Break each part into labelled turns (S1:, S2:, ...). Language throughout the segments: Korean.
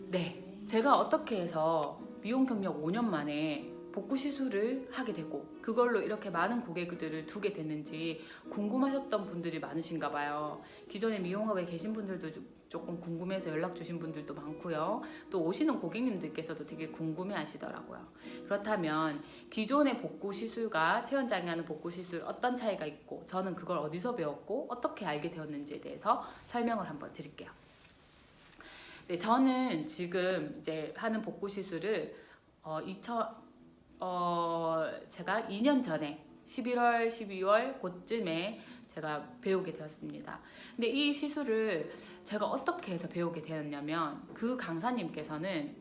S1: 네, 제가 어떻게 해서 미용 경력 5년 만에 복구 시술을 하게 되고 그걸로 이렇게 많은 고객들을 두게 됐는지 궁금하셨던 분들이 많으신가 봐요. 기존에 미용업에 계신 분들도 조금 궁금해서 연락 주신 분들도 많고요. 또 오시는 고객님들께서도 되게 궁금해 하시더라고요. 그렇다면 기존의 복구 시술과 최원장이 하는 복구 시술 어떤 차이가 있고 저는 그걸 어디서 배웠고 어떻게 알게 되었는지에 대해서 설명을 한번 드릴게요. 네, 저는 지금 이제 하는 복구 시술을 제가 2년 전에 11월, 12월 그쯤에 제가 배우게 되었습니다. 근데 이 시술을 제가 어떻게 해서 배우게 되었냐면 그 강사님께서는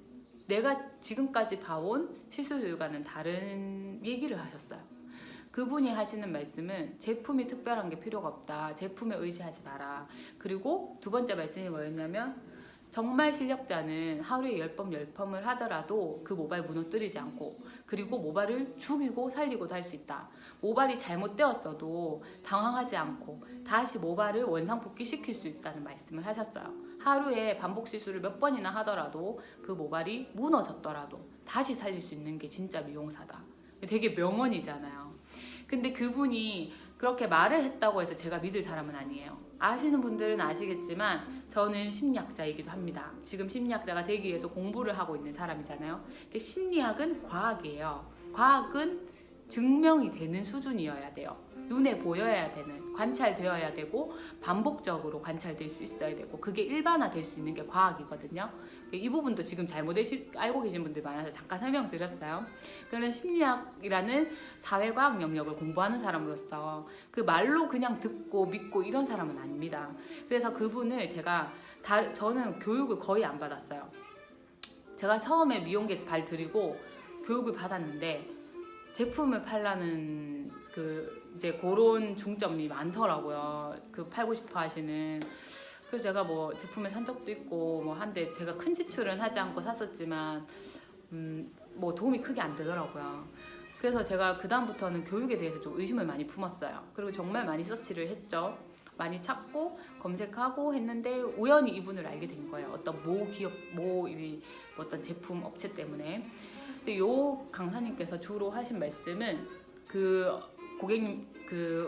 S1: 내가 지금까지 봐온 시술들과는 다른 얘기를 하셨어요. 그분이 하시는 말씀은 제품이 특별한 게 필요가 없다. 제품에 의지하지 마라. 그리고 두 번째 말씀이 뭐였냐면 정말 실력자는 하루에 10번, 10펌을 하더라도 그 모발 무너뜨리지 않고 그리고 모발을 죽이고 살리고도 할 수 있다. 모발이 잘못되었어도 당황하지 않고 다시 모발을 원상복귀시킬 수 있다는 말씀을 하셨어요. 하루에 반복 시술을 몇 번이나 하더라도 그 모발이 무너졌더라도 다시 살릴 수 있는 게 진짜 미용사다. 되게 명언이잖아요. 근데 그분이 그렇게 말을 했다고 해서 제가 믿을 사람은 아니에요. 아시는 분들은 아시겠지만 저는 심리학자이기도 합니다. 지금 심리학자가 되기 위해서 공부를 하고 있는 사람이잖아요. 심리학은 과학이에요. 과학은 증명이 되는 수준이어야 돼요. 눈에 보여야 되는, 관찰되어야 되고 반복적으로 관찰될 수 있어야 되고 그게 일반화될 수 있는 게 과학이거든요. 이 부분도 지금 잘못 알고 계신 분들 많아서 잠깐 설명드렸어요. 그런 심리학이라는 사회과학 영역을 공부하는 사람으로서 그 말로 그냥 듣고 믿고 이런 사람은 아닙니다. 그래서 그분을 저는 교육을 거의 안 받았어요. 제가 처음에 미용계 발 들이고 교육을 받았는데 제품을 팔라는 이제 그런 중점이 많더라고요. 팔고 싶어 하시는. 그래서 제가 뭐 제품을 산 적도 있고 뭐 한데 제가 큰 지출은 하지 않고 샀었지만 뭐 도움이 크게 안 되더라고요. 그래서 제가 그 다음부터는 교육에 대해서 좀 의심을 많이 품었어요. 그리고 정말 많이 서치를 했죠. 많이 찾고 검색하고 했는데 우연히 이분을 알게 된 거예요. 어떤 어떤 제품 업체 때문에. 근데 요 강사님께서 주로 하신 말씀은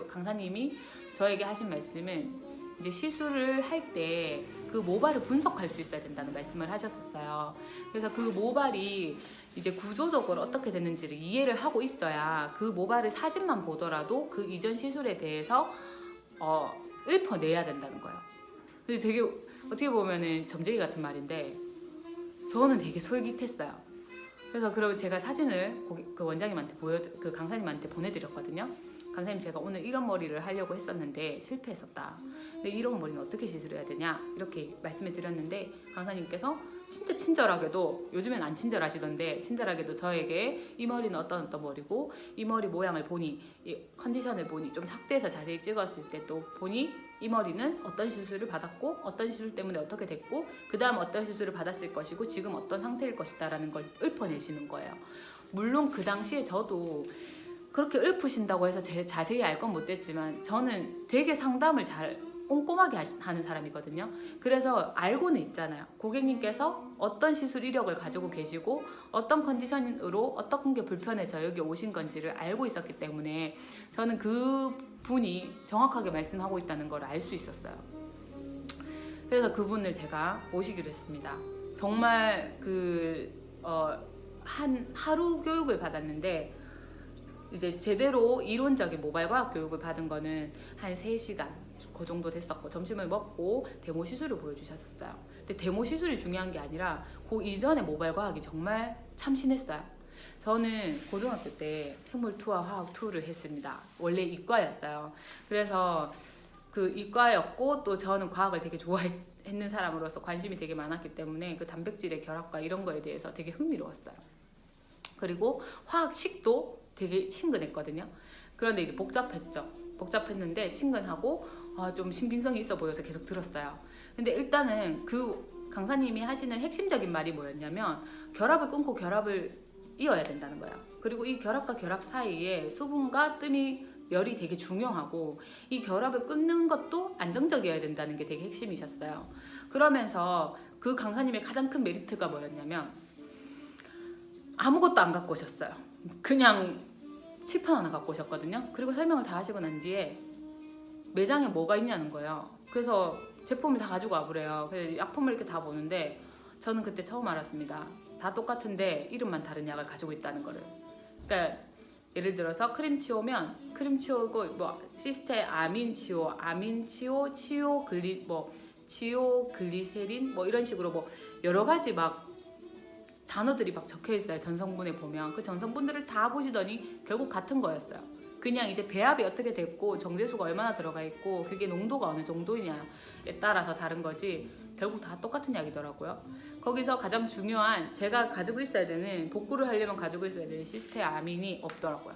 S1: 강사님이 저에게 하신 말씀은 이제 시술을 할 때 그 모발을 분석할 수 있어야 된다는 말씀을 하셨었어요. 그래서 그 모발이 이제 구조적으로 어떻게 됐는지를 이해를 하고 있어야 그 모발을 사진만 보더라도 그 이전 시술에 대해서 읊어내야 된다는 거예요. 근데 되게 어떻게 보면은 점쟁이 같은 말인데 저는 되게 솔깃했어요. 그래서 그럼 제가 사진을 그 원장님한테 그 강사님한테 보내드렸거든요. 강사님, 제가 오늘 이런 머리를 하려고 했었는데 실패했었다. 근데 이런 머리는 어떻게 시술해야 되냐 이렇게 말씀을 드렸는데 강사님께서 진짜 친절하게도, 요즘엔 안 친절하시던데 친절하게도 저에게 이 머리는 어떤 머리고 이 머리 모양을 보니, 이 컨디션을 보니, 좀 착대해서 자세히 찍었을 때 또 보니 이 머리는 어떤 시술을 받았고 어떤 시술 때문에 어떻게 됐고 그 다음 어떤 시술을 받았을 것이고 지금 어떤 상태일 것이다 라는 걸 읊어내시는 거예요. 물론 그 당시에 저도 그렇게 읊으신다고 해서 자세히 알 건 못됐지만 저는 되게 상담을 잘 꼼꼼하게 하는 사람이거든요. 그래서 알고는 있잖아요. 고객님께서 어떤 시술 이력을 가지고 계시고 어떤 컨디션으로 어떤 게 불편해져 여기 오신 건지를 알고 있었기 때문에 저는 그 분이 정확하게 말씀하고 있다는 걸 알 수 있었어요. 그래서 그분을 제가 모시기로 했습니다. 정말 하루 교육을 받았는데 이제 제대로 이론적인 모발과학 교육을 받은 거는 한 3시간 그 정도 됐었고 점심을 먹고 데모 시술을 보여주셨었어요. 근데 데모 시술이 중요한 게 아니라 그 이전의 모발과학이 정말 참신했어요. 저는 고등학교 때 생물2와 화학2를 했습니다. 원래 이과였어요. 그래서 그 이과였고 또 저는 과학을 되게 좋아했는 사람으로서 관심이 되게 많았기 때문에 그 단백질의 결합과 이런 거에 대해서 되게 흥미로웠어요. 그리고 화학식도 되게 친근했거든요. 그런데 이제 복잡했는데 친근하고 좀 신빙성이 있어 보여서 계속 들었어요. 근데 일단은 그 강사님이 하시는 핵심적인 말이 뭐였냐면 결합을 끊고 결합을 이어야 된다는 거예요. 그리고 이 결합과 결합 사이에 수분과 뜸이 열이 되게 중요하고 이 결합을 끊는 것도 안정적이어야 된다는 게 되게 핵심이셨어요. 그러면서 그 강사님의 가장 큰 메리트가 뭐였냐면 아무것도 안 갖고 오셨어요. 그냥 칠판 하나 갖고 오셨거든요. 그리고 설명을 다 하시고 난 뒤에 매장에 뭐가 있냐는 거예요. 그래서 제품을 다 가지고 와보래요. 그래서 약품을 이렇게 다 보는데 저는 그때 처음 알았습니다. 다 똑같은데 이름만 다른 약을 가지고 있다는 거를. 그러니까 예를 들어서 크림치오면 크림치오고 뭐 시스테 아민치오, 아민치오, 치오글리 뭐 치오글리세린 뭐 이런 식으로 뭐 여러 가지 막 단어들이 막 적혀 있어요. 전성분에 보면 그 전성분들을 다 보시더니 결국 같은 거였어요. 그냥 이제 배합이 어떻게 됐고 정제수가 얼마나 들어가 있고 그게 농도가 어느 정도이냐에 따라서 다른 거지 결국 다 똑같은 약이더라고요. 거기서 가장 중요한 제가 가지고 있어야 되는 복구를 하려면 가지고 있어야 되는 시스테 아민이 없더라고요.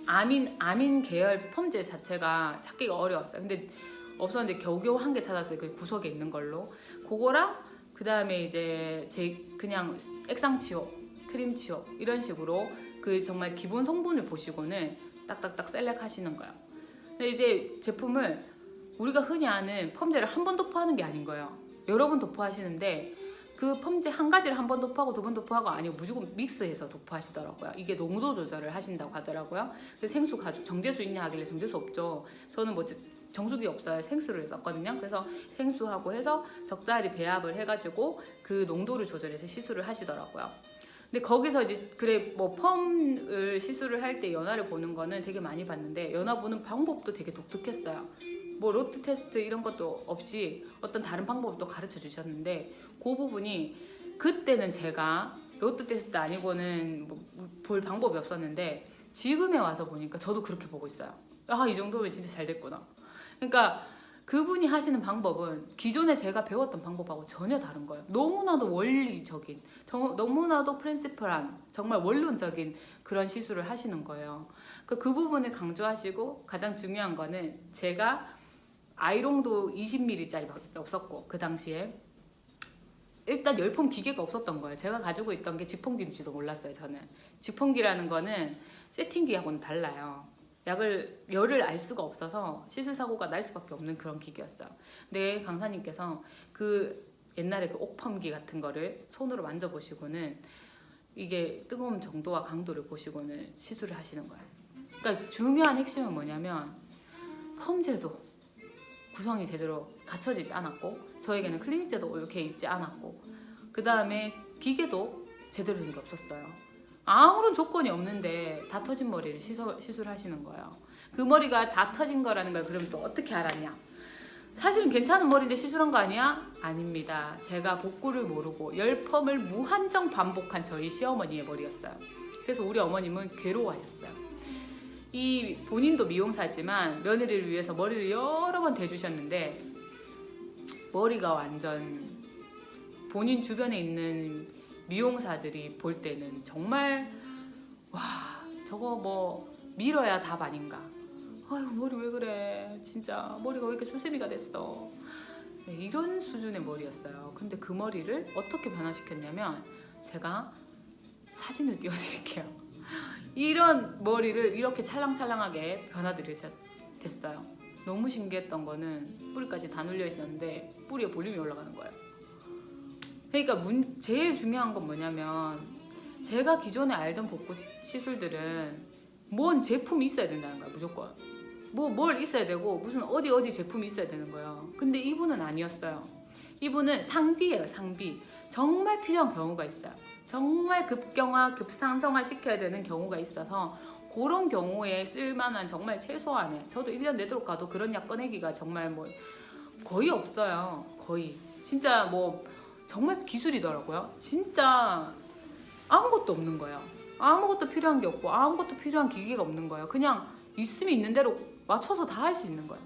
S1: 아민 계열 펌제 자체가 찾기가 어려웠어요. 근데 없었는데 겨우겨우 한 개 찾았어요. 그 구석에 있는 걸로. 그거랑 그 다음에 이제 제 그냥 액상치오, 크림치오 이런 식으로 그 정말 기본 성분을 보시고는 딱딱딱 셀렉하시는 거예요. 근데 이제 제품을 우리가 흔히 아는 펌제를 한 번 도포하는 게 아닌 거예요. 여러 번 도포하시는데 그 펌제 한 가지를 한 번 도포하고 두 번 도포하고 아니고 무조건 믹스해서 도포하시더라고요. 이게 농도 조절을 하신다고 하더라고요. 그래서 생수 가지고 정제수 있냐 하길래 정제수 없죠. 저는 뭐 정수기 없어요. 생수를 썼거든요. 그래서 생수하고 해서 적절히 배합을 해가지고 그 농도를 조절해서 시술을 하시더라고요. 근데 거기서 이제 그래 뭐 펌을 시술을 할 때 연화를 보는 거는 되게 많이 봤는데 연화 보는 방법도 되게 독특했어요. 뭐 로트 테스트 이런 것도 없이 어떤 다른 방법도 가르쳐 주셨는데 그 부분이 그때는 제가 로트 테스트 아니고는 뭐볼 방법이 없었는데 지금에 와서 보니까 저도 그렇게 보고 있어요. 아, 이 정도면 진짜 잘 됐구나. 그러니까 그분이 하시는 방법은 기존에 제가 배웠던 방법하고 전혀 다른 거예요. 너무나도 원리적인, 너무나도 프린시플한, 정말 원론적인 그런 시술을 하시는 거예요. 그 부분을 강조하시고 가장 중요한 거는 제가 아이롱도 20ml짜리밖에 없었고 그 당시에 일단 열펌 기계가 없었던 거예요. 제가 가지고 있던 게 직펌기인지도 몰랐어요. 저는 직펌기라는 거는 세팅기하고는 달라요. 열을 알 수가 없어서 시술 사고가 날 수밖에 없는 그런 기계였어요. 근데 강사님께서 그 옛날에 그 옥펌기 같은 거를 손으로 만져보시고는 이게 뜨거움 정도와 강도를 보시고는 시술을 하시는 거예요. 그러니까 중요한 핵심은 뭐냐면 펌제도 구성이 제대로 갖춰지지 않았고 저에게는 클리닉제도 이렇게 있지 않았고 그 다음에 기계도 제대로 된 게 없었어요. 아무런 조건이 없는데 다 터진 머리를 시술하시는 거예요. 그 머리가 다 터진 거라는 걸 그럼 또 어떻게 알았냐? 사실은 괜찮은 머리인데 시술한 거 아니야? 아닙니다. 제가 복구를 모르고 열펌을 무한정 반복한 저희 시어머니의 머리였어요. 그래서 우리 어머님은 괴로워하셨어요. 이 본인도 미용사지만 며느리를 위해서 머리를 여러 번 대주셨는데 머리가 완전 본인 주변에 있는 미용사들이 볼 때는 정말 와 저거 뭐 밀어야 답 아닌가. 아유 머리 왜 그래 진짜 머리가 왜 이렇게 수세미가 됐어. 네, 이런 수준의 머리였어요. 근데 그 머리를 어떻게 변화시켰냐면 제가 사진을 띄워드릴게요. 이런 머리를 이렇게 찰랑찰랑하게 변화됐어요. 너무 신기했던 거는 뿌리까지 다 눌려 있었는데 뿌리에 볼륨이 올라가는 거예요. 그러니까 제일 중요한 건 뭐냐면 제가 기존에 알던 복구 시술들은 뭔 제품이 있어야 된다는 거야. 무조건 뭘 있어야 되고 무슨 어디 제품이 있어야 되는 거예요. 근데 이분은 아니었어요. 이분은 상비예요. 상비. 정말 필요한 경우가 있어요. 정말 급경화, 급상성화 시켜야 되는 경우가 있어서 그런 경우에 쓸만한 정말 최소한의 저도 1년 내도록 가도 그런 약 꺼내기가 정말 뭐 거의 없어요. 거의 진짜 뭐 정말 기술이더라고요. 진짜 아무것도 없는 거예요. 아무것도 필요한 게 없고 아무것도 필요한 기계가 없는 거예요. 그냥 있으면 있는 대로 맞춰서 다 할 수 있는 거예요.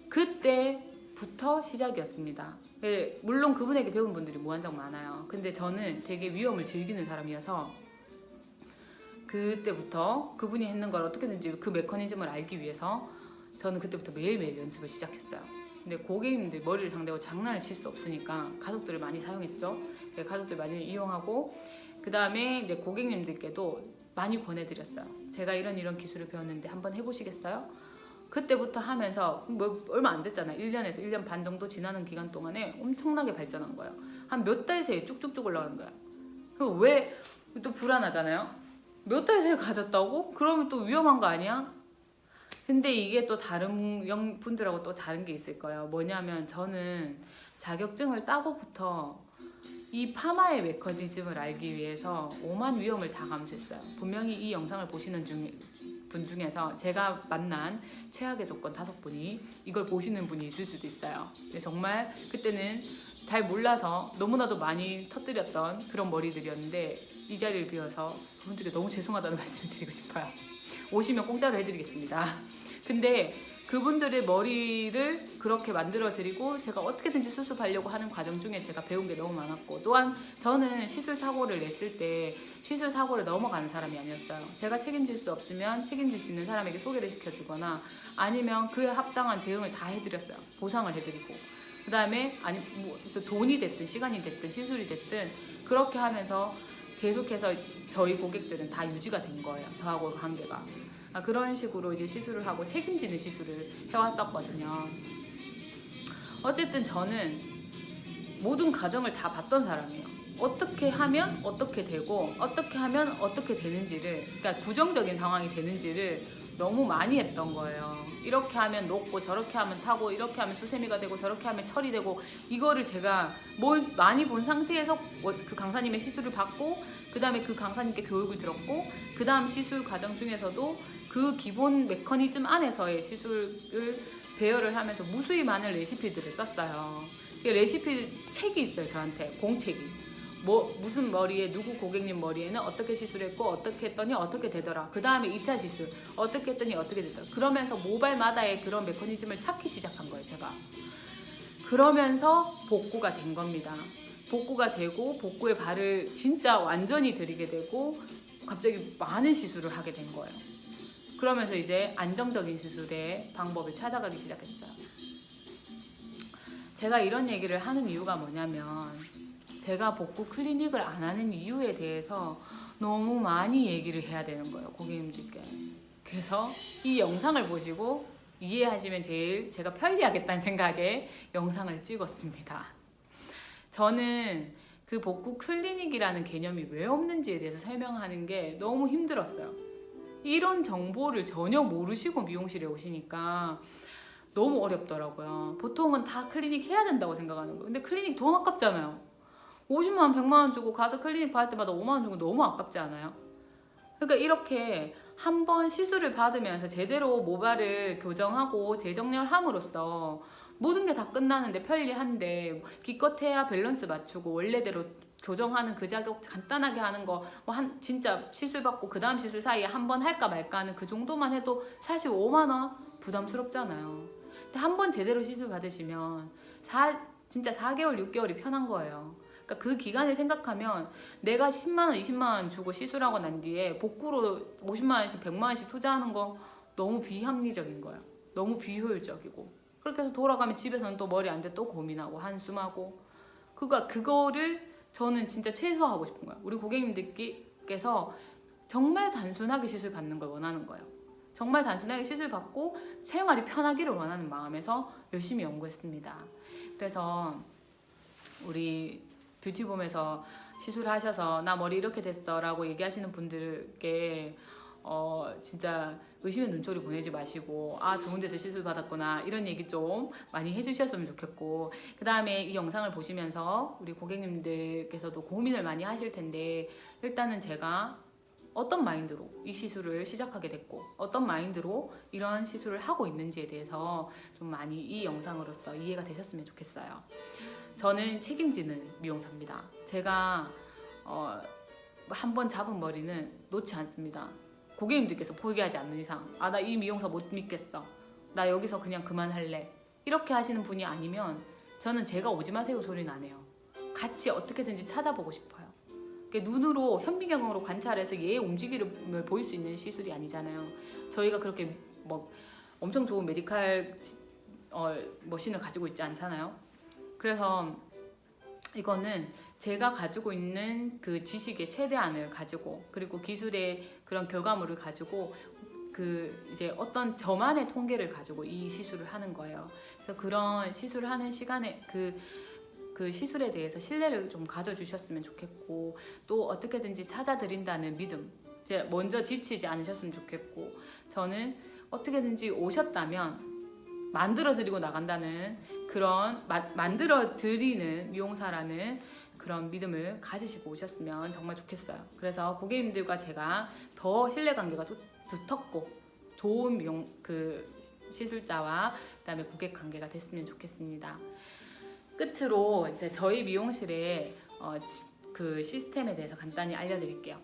S1: 그때부터 시작이었습니다. 네, 물론 그분에게 배운 분들이 무한정 많아요. 근데 저는 되게 위험을 즐기는 사람이어서 그때부터 그분이 했는 걸 어떻게든지 그 메커니즘을 알기 위해서 저는 그때부터 매일매일 연습을 시작했어요. 근데 고객님들 머리를 상대로 장난을 칠 수 없으니까 가족들을 많이 사용했죠. 가족들 많이 이용하고 그 다음에 이제 고객님들께도 많이 권해드렸어요. 제가 이런 기술을 배웠는데 한번 해보시겠어요? 그때부터 하면서 뭐 얼마 안 됐잖아요. 1년에서 1년 반 정도 지나는 기간 동안에 엄청나게 발전한 거예요. 한 몇 달 새에 쭉쭉쭉 올라가는 거야. 그럼 왜 또 불안하잖아요. 몇 달 새에 가졌다고? 그러면 또 위험한 거 아니야? 근데 이게 또 다른 분들하고 또 다른 게 있을 거예요. 뭐냐면 저는 자격증을 따고부터 이 파마의 메커니즘을 알기 위해서 오만 위험을 다 감수했어요. 분명히 이 영상을 보시는 분 중에서 제가 만난 최악의 조건 5분이 이걸 보시는 분이 있을 수도 있어요. 근데 정말 그때는 잘 몰라서 너무나도 많이 터뜨렸던 그런 머리들이었는데 이 자리를 비워서 그분들께 너무 죄송하다는 말씀을 드리고 싶어요. 오시면 공짜로 해드리겠습니다. 근데 그분들의 머리를 그렇게 만들어 드리고 제가 어떻게든지 수습하려고 하는 과정 중에 제가 배운 게 너무 많았고, 또한 저는 시술 사고를 냈을 때 시술 사고를 넘어가는 사람이 아니었어요. 제가 책임질 수 없으면 책임질 수 있는 사람에게 소개를 시켜주거나 아니면 그에 합당한 대응을 다 해드렸어요. 보상을 해드리고, 그 다음에 아니 뭐 돈이 됐든 시간이 됐든 시술이 됐든 그렇게 하면서 계속해서 저희 고객들은 다 유지가 된 거예요. 저하고 관계가. 그런 식으로 이제 시술을 하고 책임지는 시술을 해왔었거든요. 어쨌든 저는 모든 과정을 다 봤던 사람이에요. 어떻게 하면 어떻게 되고 어떻게 하면 어떻게 되는지를, 그러니까 부정적인 상황이 되는지를 너무 많이 했던 거예요. 이렇게 하면 녹고 저렇게 하면 타고 이렇게 하면 수세미가 되고 저렇게 하면 철이 되고, 이거를 제가 많이 본 상태에서 그 강사님의 시술을 받고 그 다음에 그 강사님께 교육을 들었고 그 다음 시술 과정 중에서도 그 기본 메커니즘 안에서의 시술을 배열을 하면서 무수히 많은 레시피들을 썼어요. 레시피 책이 있어요. 저한테 공책이. 무슨 머리에 누구 고객님 머리에는 어떻게 시술했고 어떻게 했더니 어떻게 되더라. 그 다음에 2차 시술 어떻게 했더니 어떻게 되더라. 그러면서 모발마다의 그런 메커니즘을 찾기 시작한 거예요. 제가. 그러면서 복구가 된 겁니다. 복구가 되고 복구의 발을 진짜 완전히 들이게 되고 갑자기 많은 시술을 하게 된 거예요. 그러면서 이제 안정적인 시술의 방법을 찾아가기 시작했어요. 제가 이런 얘기를 하는 이유가 뭐냐면 제가 복구 클리닉을 안 하는 이유에 대해서 너무 많이 얘기를 해야 되는 거예요. 고객님들께. 그래서 이 영상을 보시고 이해하시면 제일 제가 편리하겠다는 생각에 영상을 찍었습니다. 저는 그 복구 클리닉이라는 개념이 왜 없는지에 대해서 설명하는 게 너무 힘들었어요. 이런 정보를 전혀 모르시고 미용실에 오시니까 너무 어렵더라고요. 보통은 다 클리닉 해야 된다고 생각하는 거예요. 근데 클리닉 돈 아깝잖아요. 50만 원, 100만 원 주고 가서 클리닉 받을 때마다 5만 원 주고 너무 아깝지 않아요? 그러니까 이렇게 한번 시술을 받으면서 제대로 모발을 교정하고 재정렬함으로써 모든 게 다 끝나는데 편리한데, 기껏해야 밸런스 맞추고 원래대로 교정하는 그 자격 간단하게 하는 거 뭐 진짜 시술 받고 그 다음 시술 사이에 한 번 할까 말까 하는 그 정도만 해도 사실 5만 원 부담스럽잖아요. 근데 한 번 제대로 시술 받으시면 진짜 4개월, 6개월이 편한 거예요. 그러니까 그 기간을 생각하면 내가 10만 원, 20만 원 주고 시술하고 난 뒤에 복구로 50만 원씩, 100만 원씩 투자하는 거 너무 비합리적인 거예요. 너무 비효율적이고. 그렇게 해서 돌아가면 집에서는 또 머리 안 돼 또 고민하고 한숨하고. 그거를 저는 진짜 최소화하고 싶은 거예요. 우리 고객님들께서 정말 단순하게 시술 받는 걸 원하는 거예요. 정말 단순하게 시술 받고 생활이 편하기를 원하는 마음에서 열심히 연구했습니다. 그래서 우리 뷰티봄에서 시술하셔서 나 머리 이렇게 됐어 라고 얘기하시는 분들께 진짜 의심의 눈초리 보내지 마시고 좋은 데서 시술 받았구나 이런 얘기 좀 많이 해주셨으면 좋겠고, 그 다음에 이 영상을 보시면서 우리 고객님들께서도 고민을 많이 하실 텐데, 일단은 제가 어떤 마인드로 이 시술을 시작하게 됐고 어떤 마인드로 이런 시술을 하고 있는지에 대해서 좀 많이 이 영상으로서 이해가 되셨으면 좋겠어요. 저는 책임지는 미용사입니다. 제가 한번 잡은 머리는 놓지 않습니다. 고객님들께서 포기하지 않는 이상 나 이 미용사 못 믿겠어, 나 여기서 그냥 그만할래, 이렇게 하시는 분이 아니면 저는 제가 오지 마세요 소리는 안 해요. 같이 어떻게든지 찾아보고 싶어요. 눈으로 현미경으로 관찰해서 얘의 움직임을 보일 수 있는 시술이 아니잖아요. 저희가 그렇게 뭐 엄청 좋은 메디칼 머신을 가지고 있지 않잖아요. 그래서 이거는 제가 가지고 있는 그 지식의 최대한을 가지고, 그리고 기술의 그런 결과물을 가지고 이제 어떤 저만의 통계를 가지고 이 시술을 하는 거예요. 그래서 그런 시술을 하는 시간에 그 시술에 대해서 신뢰를 좀 가져주셨으면 좋겠고, 또 어떻게든지 찾아드린다는 믿음, 이제 먼저 지치지 않으셨으면 좋겠고, 저는 어떻게든지 오셨다면 만들어드리고 나간다는 그런 만들어드리는 미용사라는 그런 믿음을 가지시고 오셨으면 정말 좋겠어요. 그래서 고객님들과 제가 더 신뢰관계가 두텁고 좋은 미용 시술자와 그다음에 고객 관계가 됐으면 좋겠습니다. 끝으로 이제 저희 미용실의 그 시스템에 대해서 간단히 알려드릴게요.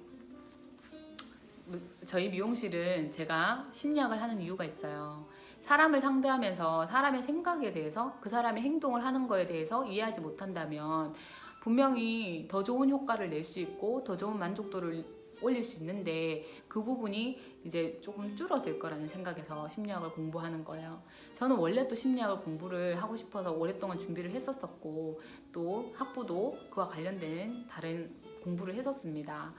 S1: 저희 미용실은 제가 심리학을 하는 이유가 있어요. 사람을 상대하면서 사람의 생각에 대해서, 그 사람의 행동을 하는 거에 대해서 이해하지 못한다면 분명히 더 좋은 효과를 낼 수 있고 더 좋은 만족도를 올릴 수 있는데, 그 부분이 이제 조금 줄어들 거라는 생각에서 심리학을 공부하는 거예요. 저는 원래 또 심리학을 공부를 하고 싶어서 오랫동안 준비를 했었었고, 또 학부도 그와 관련된 다른 공부를 했었습니다.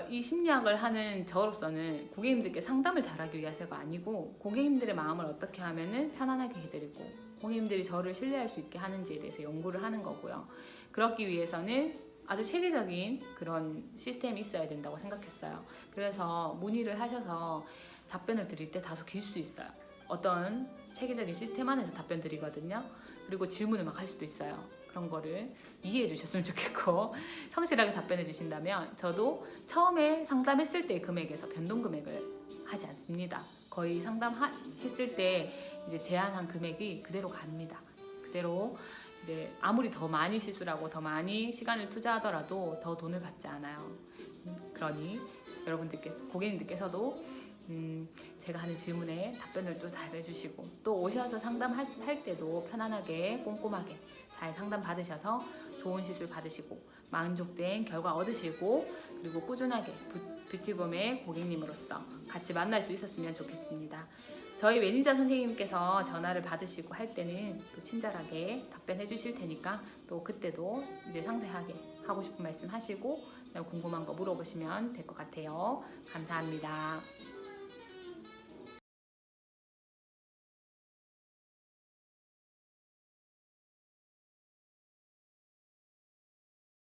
S1: 이 심리학을 하는 저로서는 고객님들께 상담을 잘하기 위해서가 아니고, 고객님들의 마음을 어떻게 하면은 편안하게 해드리고 고객님들이 저를 신뢰할 수 있게 하는지에 대해서 연구를 하는 거고요. 그렇기 위해서는 아주 체계적인 그런 시스템이 있어야 된다고 생각했어요. 그래서 문의를 하셔서 답변을 드릴 때 다소 길 수 있어요. 어떤 체계적인 시스템 안에서 답변 드리거든요. 그리고 질문을 막 할 수도 있어요. 그런 거를 이해해 주셨으면 좋겠고, 성실하게 답변해 주신다면 저도 처음에 상담했을 때 금액에서 변동 금액을 하지 않습니다. 거의 상담했을 때 이제 제한한 금액이 그대로 갑니다. 그대로 이제 아무리 더 많이 시술하고 더 많이 시간을 투자하더라도 더 돈을 받지 않아요. 그러니 여러분들께서, 고객님들께서도 제가 하는 질문에 답변을 또 잘 해주시고, 또 오셔서 상담할 때도 편안하게 꼼꼼하게 잘 상담 받으셔서 좋은 시술 받으시고 만족된 결과 얻으시고, 그리고 꾸준하게 뷰티봄의 고객님으로서 같이 만날 수 있었으면 좋겠습니다. 저희 매니저 선생님께서 전화를 받으시고 할 때는 또 친절하게 답변해 주실 테니까, 또 그때도 이제 상세하게 하고 싶은 말씀 하시고 궁금한 거 물어보시면 될 것 같아요. 감사합니다.